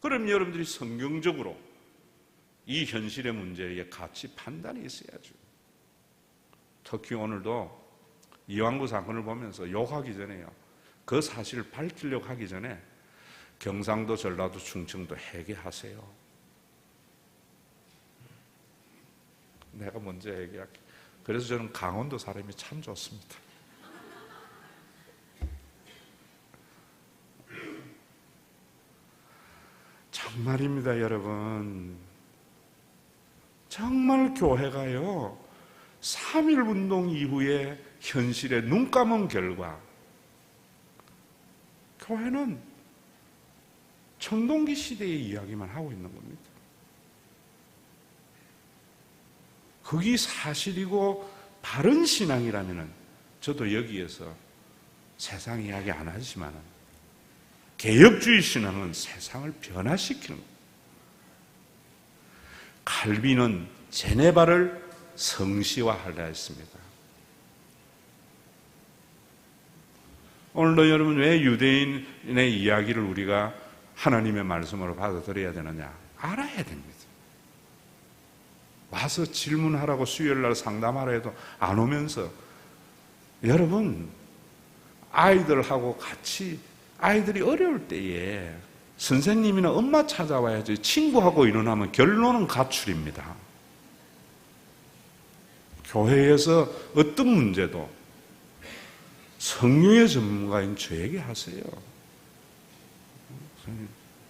그럼 여러분들이 성경적으로 이 현실의 문제에 같이 판단이 있어야죠. 특히 오늘도 이왕구 사건을 보면서 욕하기 전에요, 그 사실을 밝히려고 하기 전에 경상도, 전라도, 충청도 회개하세요. 내가 먼저 얘기할게. 그래서 저는 강원도 사람이 참 좋습니다. 정말입니다, 여러분. 정말 교회가요, 3.1 운동 이후에 현실에 눈 감은 결과 교회는 청동기 시대의 이야기만 하고 있는 겁니다. 그게 사실이고 바른 신앙이라면 저도 여기에서 세상 이야기 안 하지만 개혁주의 신앙은 세상을 변화시키는 거예요. 칼빈은 제네바를 성시화하려 했습니다. 오늘도 여러분, 왜 유대인의 이야기를 우리가 하나님의 말씀으로 받아들여야 되느냐? 알아야 됩니다. 와서 질문하라고 수요일날 상담하라 해도 안 오면서, 여러분, 아이들하고 같이, 아이들이 어려울 때에 선생님이나 엄마 찾아와야지. 친구하고 일어나면 결론은 가출입니다. 교회에서 어떤 문제도 성령의 전문가인 저에게 하세요.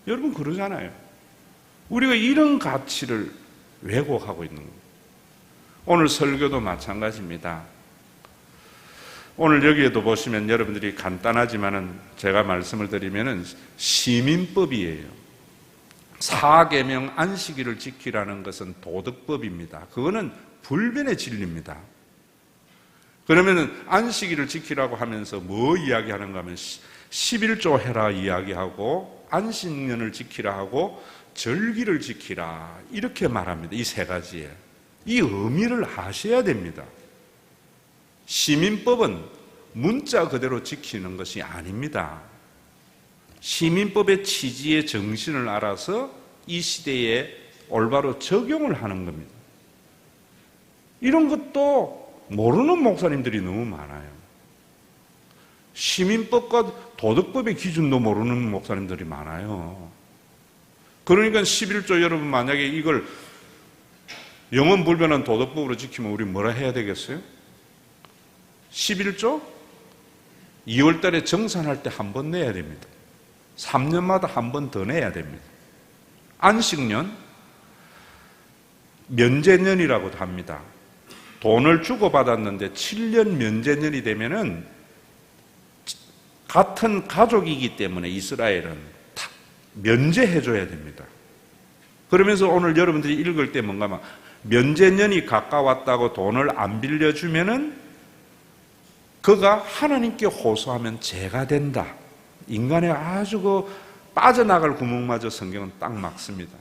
여러분 그러잖아요. 우리가 이런 가치를 왜곡하고 있는 거예요. 오늘 설교도 마찬가지입니다. 오늘 여기에도 보시면 여러분들이 간단하지만은 제가 말씀을 드리면은 시민법이에요. 4계명 안식일을 지키라는 것은 도덕법입니다. 그거는 불변의 진리입니다. 그러면은 안식일을 지키라고 하면서 뭐 이야기하는가 하면 11조 해라 이야기하고, 안식년을 지키라 하고, 절기를 지키라 이렇게 말합니다. 이 세 가지에 이 의미를 아셔야 됩니다. 시민법은 문자 그대로 지키는 것이 아닙니다. 시민법의 취지의 정신을 알아서 이 시대에 올바로 적용을 하는 겁니다. 이런 것도 모르는 목사님들이 너무 많아요. 시민법과 도덕법의 기준도 모르는 목사님들이 많아요. 그러니까 11조, 여러분 만약에 이걸 영원불변한 도덕법으로 지키면 우리 뭐라 해야 되겠어요? 11조 2월 달에 정산할 때 한 번 내야 됩니다. 3년마다 한 번 더 내야 됩니다. 안식년, 면제년이라고도 합니다. 돈을 주고받았는데 7년 면제년이 되면은 같은 가족이기 때문에 이스라엘은 다 면제해줘야 됩니다. 그러면서 오늘 여러분들이 읽을 때 뭔가 막 면제년이 가까웠다고 돈을 안 빌려주면은 그가 하나님께 호소하면 죄가 된다. 인간의 아주 그 빠져나갈 구멍마저 성경은 딱 막습니다.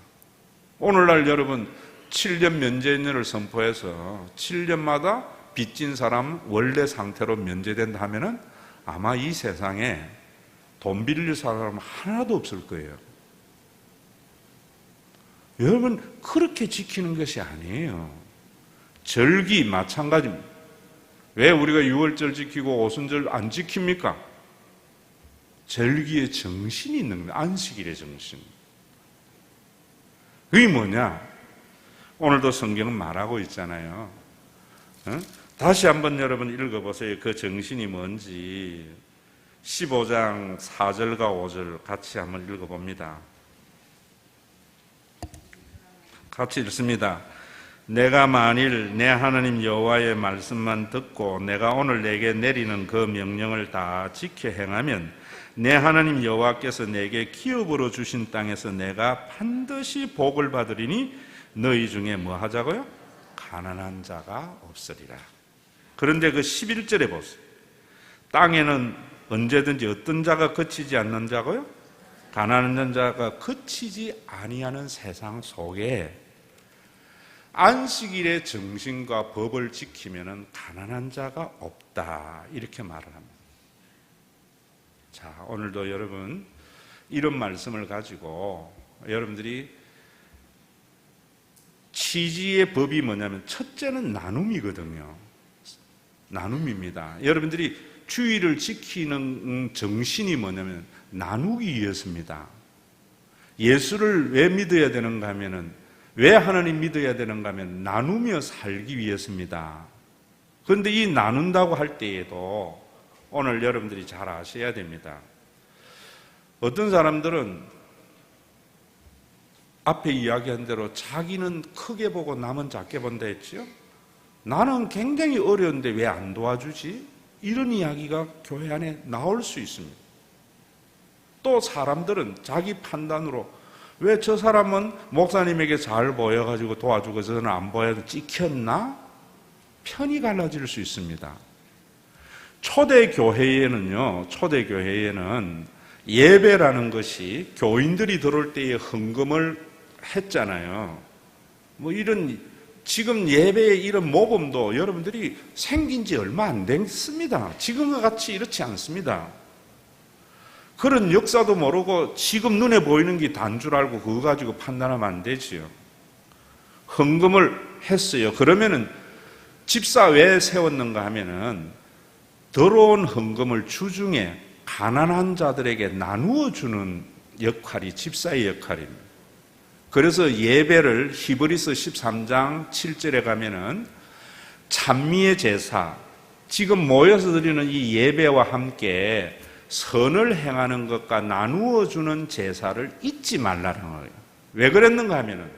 오늘날 여러분 7년 면제년을 선포해서 7년마다 빚진 사람 원래 상태로 면제된다 하면은 아마 이 세상에 돈 빌릴 사람 하나도 없을 거예요. 여러분 그렇게 지키는 것이 아니에요. 절기 마찬가지입니다. 왜 우리가 6월절 지키고 오순절 안 지킵니까? 절기의 정신이 있는 겁니다. 안식일의 정신. 그게 뭐냐? 오늘도 성경은 말하고 있잖아요. 다시 한번 여러분 읽어보세요. 그 정신이 뭔지. 15장 4절과 5절 같이 한번 읽어봅니다. 같이 읽습니다. 내가 만일 내 하나님 여호와의 말씀만 듣고 내가 오늘 내게 내리는 그 명령을 다 지켜 행하면 내 하나님 여호와께서 내게 기업으로 주신 땅에서 내가 반드시 복을 받으리니 너희 중에 뭐 하자고요? 가난한 자가 없으리라. 그런데 그 11절에 보세요. 땅에는 언제든지 어떤 자가 거치지 않는 자고요? 가난한 자가 거치지 아니하는 세상 속에 안식일의 정신과 법을 지키면 가난한 자가 없다. 이렇게 말을 합니다. 자, 오늘도 여러분 이런 말씀을 가지고 여러분들이 취지의 법이 뭐냐면 첫째는 나눔이거든요. 나눔입니다. 여러분들이 주의를 지키는 정신이 뭐냐면 나누기 위해서입니다. 예수를 왜 믿어야 되는가 하면은, 왜 하나님 믿어야 되는가 하면 나누며 살기 위해서입니다. 그런데 이 나눈다고 할 때에도 오늘 여러분들이 잘 아셔야 됩니다. 어떤 사람들은 앞에 이야기한 대로 자기는 크게 보고 남은 작게 본다 했죠. 나는 굉장히 어려운데 왜 안 도와주지? 이런 이야기가 교회 안에 나올 수 있습니다. 또 사람들은 자기 판단으로 왜 저 사람은 목사님에게 잘 보여가지고 도와주고 저는 안 보여도 찍혔나? 편이 갈라질 수 있습니다. 초대교회에는 예배라는 것이 교인들이 들어올 때에 헌금을 했잖아요. 지금 예배의 이런 모범도 여러분들이 생긴 지 얼마 안 됐습니다. 지금과 같이 이렇지 않습니다. 그런 역사도 모르고 지금 눈에 보이는 게 단 줄 알고 그거 가지고 판단하면 안 되지요. 헌금을 했어요. 그러면은 집사 왜 세웠는가 하면은 더러운 헌금을 주중에 가난한 자들에게 나누어 주는 역할이 집사의 역할입니다. 그래서 예배를 히브리서 13장 7절에 가면은 찬미의 제사, 지금 모여서 드리는 이 예배와 함께 선을 행하는 것과 나누어 주는 제사를 잊지 말라는 거예요. 왜 그랬는가 하면은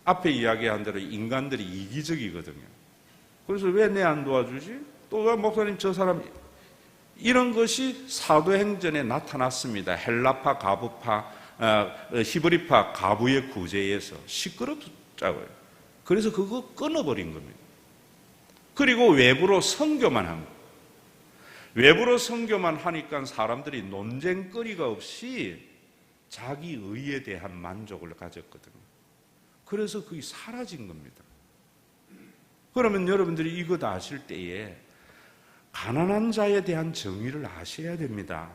앞에 이야기한 대로 인간들이 이기적이거든요. 그래서 왜 내 안 도와주지? 또 왜 목사님 저 사람, 이런 것이 사도행전에 나타났습니다. 헬라파, 가부파, 히브리파 가부의 구제에서 시끄럽자고요. 그래서 그거 끊어버린 겁니다. 그리고 외부로 선교만 한 거예요. 외부로 선교만 하니까 사람들이 논쟁거리가 없이 자기 의에 대한 만족을 가졌거든요. 그래서 그게 사라진 겁니다. 그러면 여러분들이 이것 아실 때에 가난한 자에 대한 정의를 아셔야 됩니다.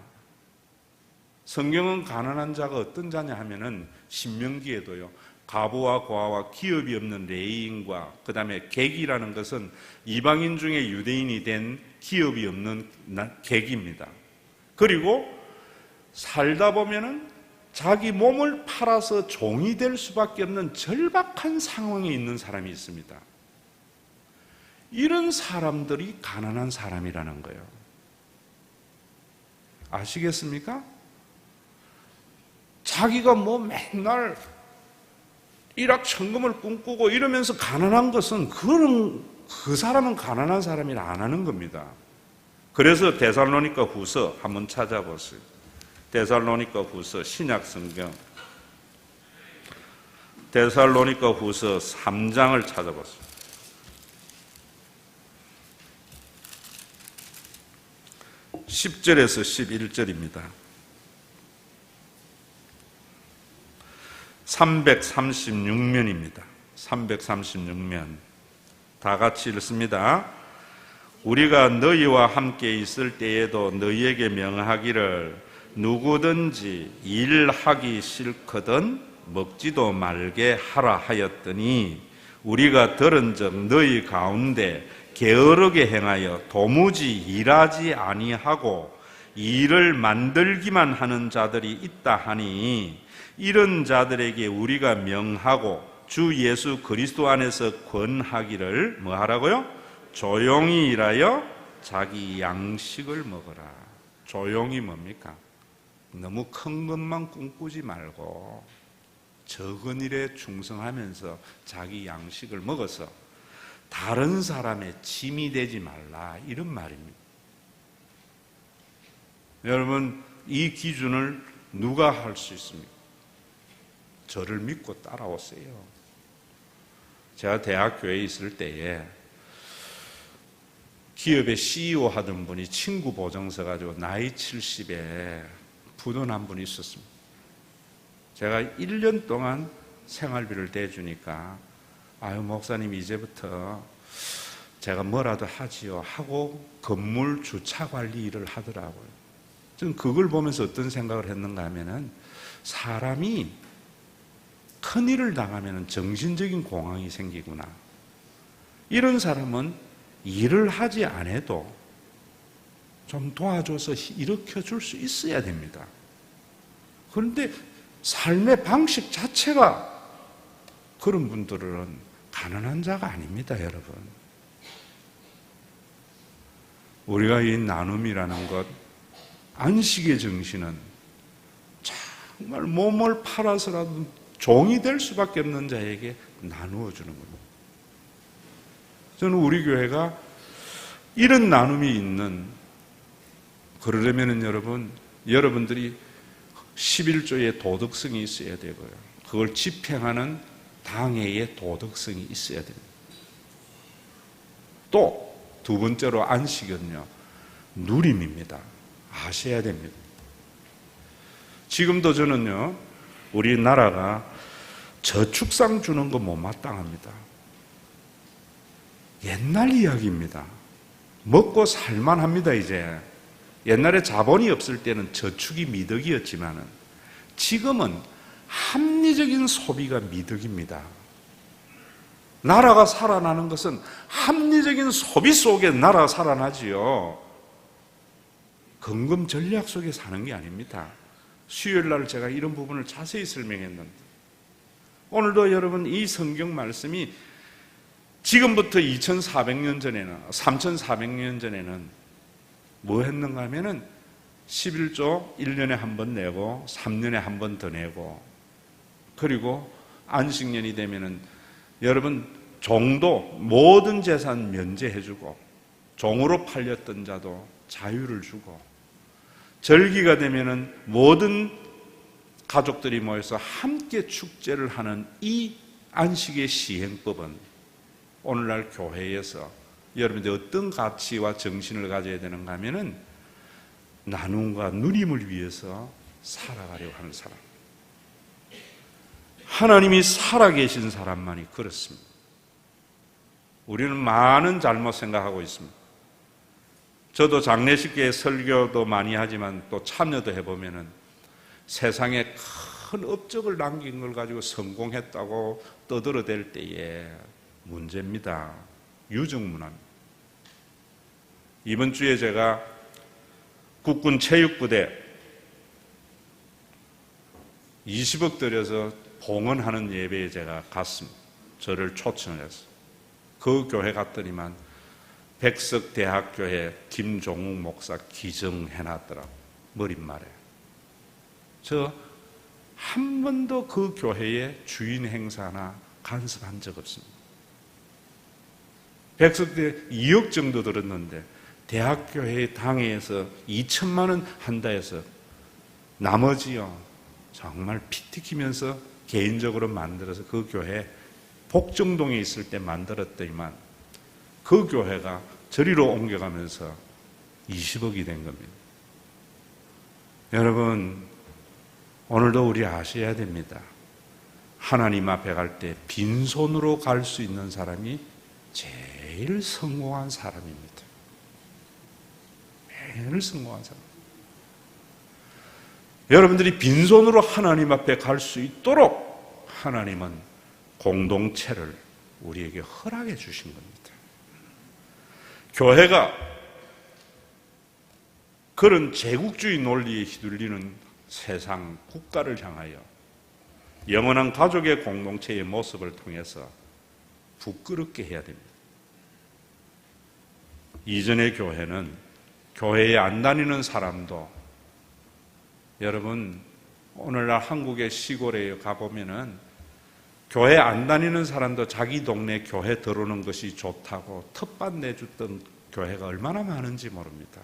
성경은 가난한 자가 어떤 자냐 하면은 신명기에도요, 가부와 고아와 기업이 없는 레위인과 그 다음에 객이라는 것은 이방인 중에 유대인이 된 기업이 없는 객입니다. 그리고 살다 보면은 자기 몸을 팔아서 종이 될 수밖에 없는 절박한 상황에 있는 사람이 있습니다. 이런 사람들이 가난한 사람이라는 거예요. 아시겠습니까? 자기가 맨날 일확천금을 꿈꾸고 이러면서 가난한 것은 그 사람은 가난한 사람이라 안 하는 겁니다. 그래서 데살로니가 후서 한번 찾아보세요. 데살로니가 후서 신약 성경 데살로니가 후서 3장을 찾아보세요. 10절에서 11절입니다. 336면입니다. 336면. 다 같이 읽습니다. 우리가 너희와 함께 있을 때에도 너희에게 명하기를 누구든지 일하기 싫거든 먹지도 말게 하라 하였더니 우리가 들은즉 너희 가운데 게으르게 행하여 도무지 일하지 아니하고 일을 만들기만 하는 자들이 있다 하니 이런 자들에게 우리가 명하고 주 예수 그리스도 안에서 권하기를 뭐 하라고요? 조용히 일하여 자기 양식을 먹어라. 조용히 뭡니까? 너무 큰 것만 꿈꾸지 말고 적은 일에 충성하면서 자기 양식을 먹어서 다른 사람의 짐이 되지 말라, 이런 말입니다. 여러분, 이 기준을 누가 할 수 있습니까? 저를 믿고 따라오세요. 제가 대학교에 있을 때에 기업의 CEO 하던 분이 친구 보증서 가지고 나이 70에 부도난 분이 있었습니다. 제가 1년 동안 생활비를 대주니까 아유 목사님 이제부터 제가 뭐라도 하지요 하고 건물 주차 관리 일을 하더라고요. 저는 그걸 보면서 어떤 생각을 했는가 하면은 사람이 큰일을 당하면 정신적인 공황이 생기구나. 이런 사람은 일을 하지 않아도 좀 도와줘서 일으켜 줄 수 있어야 됩니다. 그런데 삶의 방식 자체가 그런 분들은 가난한 자가 아닙니다, 여러분. 우리가 이 나눔이라는 것, 안식의 정신은 정말 몸을 팔아서라도 종이 될 수밖에 없는 자에게 나누어 주는 겁니다. 저는 우리 교회가 이런 나눔이 있는, 그러려면은 여러분들이 11조의 도덕성이 있어야 되고요. 그걸 집행하는 당회의 도덕성이 있어야 됩니다. 또 두 번째로 안식은요, 누림입니다. 아셔야 됩니다. 지금도 저는요, 우리나라가 저축상 주는 거 못마땅합니다. 옛날 이야기입니다. 먹고 살만합니다, 이제. 옛날에 자본이 없을 때는 저축이 미덕이었지만은 지금은 합리적인 소비가 미덕입니다. 나라가 살아나는 것은 합리적인 소비 속에 나라가 살아나지요. 근금 전략 속에 사는 게 아닙니다. 수요일 날 제가 이런 부분을 자세히 설명했는데, 오늘도 여러분 이 성경 말씀이 지금부터 2400년 전에는, 3400년 전에는 뭐 했는가 하면은 11조 1년에 한 번 내고 3년에 한 번 더 내고, 그리고 안식년이 되면은 여러분 종도 모든 재산 면제해주고, 종으로 팔렸던 자도 자유를 주고, 절기가 되면은 모든 가족들이 모여서 함께 축제를 하는 이 안식의 시행법은 오늘날 교회에서 여러분들 어떤 가치와 정신을 가져야 되는가 하면은 나눔과 누림을 위해서 살아가려고 하는 사람, 하나님이 살아계신 사람만이 그렇습니다. 우리는 많은 잘못 생각하고 있습니다. 저도 장례식에 설교도 많이 하지만 또 참여도 해보면은 세상에 큰 업적을 남긴 걸 가지고 성공했다고 떠들어댈 때에 문제입니다. 유정문화입니다. 이번 주에 제가 국군 체육부대 20억 들여서 봉헌하는 예배에 제가 갔습니다. 저를 초청을 했어요. 그 교회 갔더니만 백석대학교에 김종욱 목사 기증해놨더라고, 머릿말에. 저 한 번도 그 교회의 주인 행사나 간섭한 적 없습니다. 백석대 2억 정도 들었는데 대학교회 당회에서 2천만 원 한다 해서 나머지요 정말 피 튀기면서 개인적으로 만들어서 그 교회 복정동에 있을 때 만들었더니만 그 교회가 저리로 옮겨가면서 20억이 된 겁니다. 여러분, 오늘도 우리 아셔야 됩니다. 하나님 앞에 갈 때 빈손으로 갈 수 있는 사람이 제일 성공한 사람입니다. 제일 성공한 사람. 여러분들이 빈손으로 하나님 앞에 갈 수 있도록 하나님은 공동체를 우리에게 허락해 주신 겁니다. 교회가 그런 제국주의 논리에 휘둘리는 세상, 국가를 향하여 영원한 가족의 공동체의 모습을 통해서 부끄럽게 해야 됩니다. 이전의 교회는 교회에 안 다니는 사람도, 여러분 오늘날 한국의 시골에 가보면은 교회 안 다니는 사람도 자기 동네 교회 들어오는 것이 좋다고 텃밭 내줬던 교회가 얼마나 많은지 모릅니다.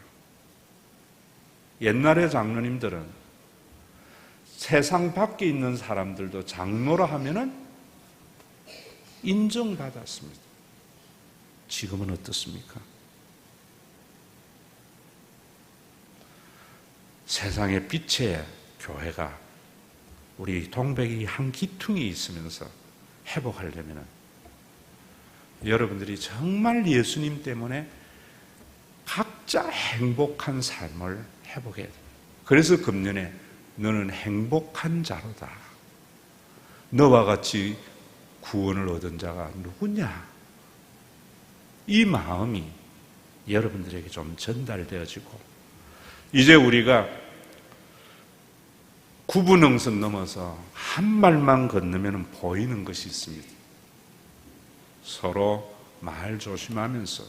옛날의 장로님들은 세상 밖에 있는 사람들도 장로라 하면은 인정받았습니다. 지금은 어떻습니까? 세상의 빛의 교회가 우리 동백이 한 기퉁이 있으면서 회복하려면 여러분들이 정말 예수님 때문에 각자 행복한 삶을 회복해야 돼요. 그래서 금년에 너는 행복한 자로다. 너와 같이 구원을 얻은 자가 누구냐? 이 마음이 여러분들에게 좀 전달되어지고, 이제 우리가 구분응선 넘어서 한 말만 건너면 보이는 것이 있습니다. 서로 말 조심하면서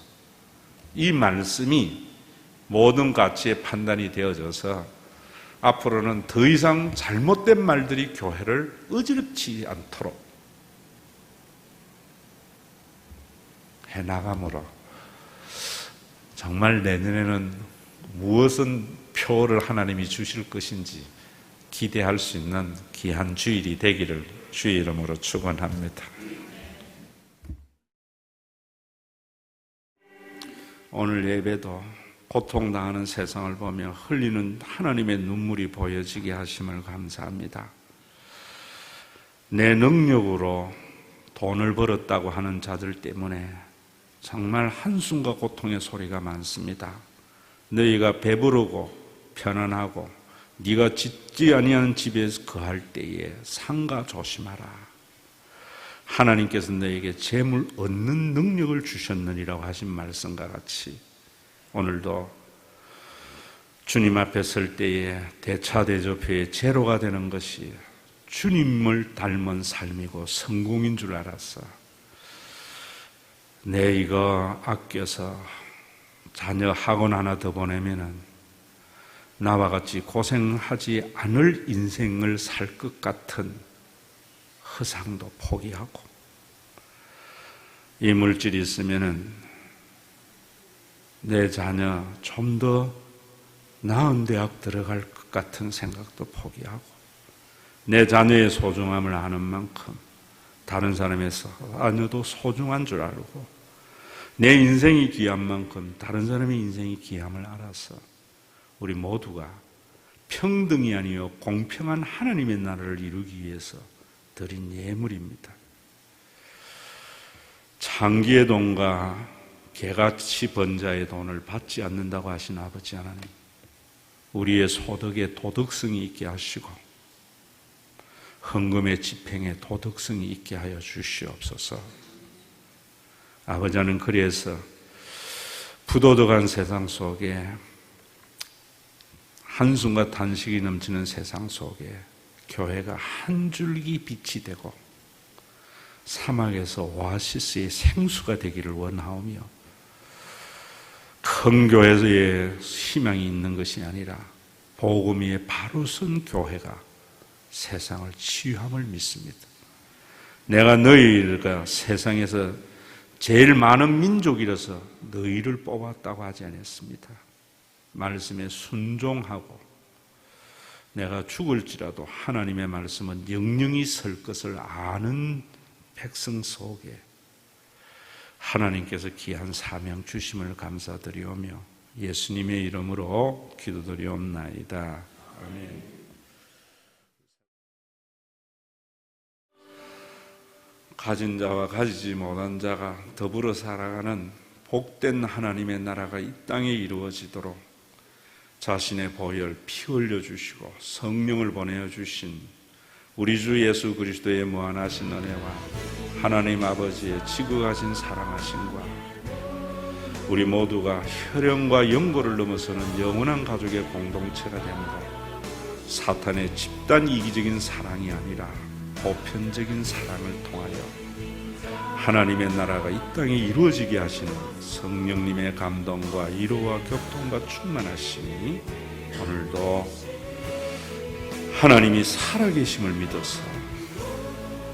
이 말씀이 모든 가치의 판단이 되어져서 앞으로는 더 이상 잘못된 말들이 교회를 어지럽지 않도록 해나감으로 정말 내년에는 무엇은 표를 하나님이 주실 것인지 기대할 수 있는 귀한 주일이 되기를 주의 이름으로 축원합니다. 오늘 예배도 고통당하는 세상을 보며 흘리는 하나님의 눈물이 보여지게 하심을 감사합니다. 내 능력으로 돈을 벌었다고 하는 자들 때문에 정말 한숨과 고통의 소리가 많습니다. 너희가 배부르고 편안하고 네가 짓지 아니하는 집에서 거할 때에 상가 조심하라. 하나님께서 너에게 재물 얻는 능력을 주셨느니라고 하신 말씀과 같이 오늘도 주님 앞에 설 때에 대차대조표의 제로가 되는 것이 주님을 닮은 삶이고 성공인 줄 알았어. 내 이거 아껴서 자녀 학원 하나 더 보내면은 나와 같이 고생하지 않을 인생을 살 것 같은 허상도 포기하고, 이 물질이 있으면은 내 자녀 좀 더 나은 대학 들어갈 것 같은 생각도 포기하고, 내 자녀의 소중함을 아는 만큼 다른 사람의 자녀도 소중한 줄 알고, 내 인생이 귀한 만큼 다른 사람의 인생이 귀함을 알아서 우리 모두가 평등이 아니요 공평한 하나님의 나라를 이루기 위해서 드린 예물입니다. 창기의 돈과 개같이 번 자의 돈을 받지 않는다고 하신 아버지 하나님, 우리의 소득에 도덕성이 있게 하시고 헌금의 집행에 도덕성이 있게 하여 주시옵소서. 아버지 하나님, 그래서 부도덕한 세상 속에, 한숨과 탄식이 넘치는 세상 속에 교회가 한 줄기 빛이 되고 사막에서 오아시스의 생수가 되기를 원하오며, 큰 교회에 희망이 있는 것이 아니라 복음 위에 바로 선 교회가 세상을 치유함을 믿습니다. 내가 너희가 세상에서 제일 많은 민족이라서 너희를 뽑았다고 하지 않았습니다. 말씀에 순종하고 내가 죽을지라도 하나님의 말씀은 영영이 설 것을 아는 백성 속에 하나님께서 귀한 사명 주심을 감사드리오며 예수님의 이름으로 기도드리옵나이다. 아멘. 가진 자와 가지지 못한 자가 더불어 살아가는 복된 하나님의 나라가 이 땅에 이루어지도록 자신의 보혈 피 흘려 주시고 성령을 보내어 주신 우리 주 예수 그리스도의 무한하신 은혜와 하나님 아버지의 지극하신 사랑하심과 우리 모두가 혈연과 연고를 넘어서는 영원한 가족의 공동체가 되므로 사탄의 집단 이기적인 사랑이 아니라 보편적인 사랑을 통하여 하나님의 나라가 이 땅에 이루어지게 하시는 성령님의 감동과 위로와 교통과 충만하심이 오늘도 하나님이 살아계심을 믿어서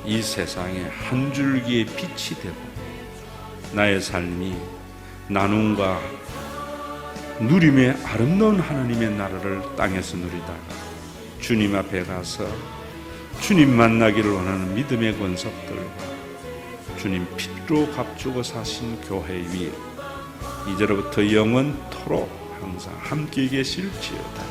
이 세상에 한 줄기의 빛이 되고 나의 삶이 나눔과 누림의 아름다운 하나님의 나라를 땅에서 누리다가 주님 앞에 가서 주님 만나기를 원하는 믿음의 권속들과 주님 피로 값주고 사신 교회 위에 이제로부터 영원토록 항상 함께 계실지어다.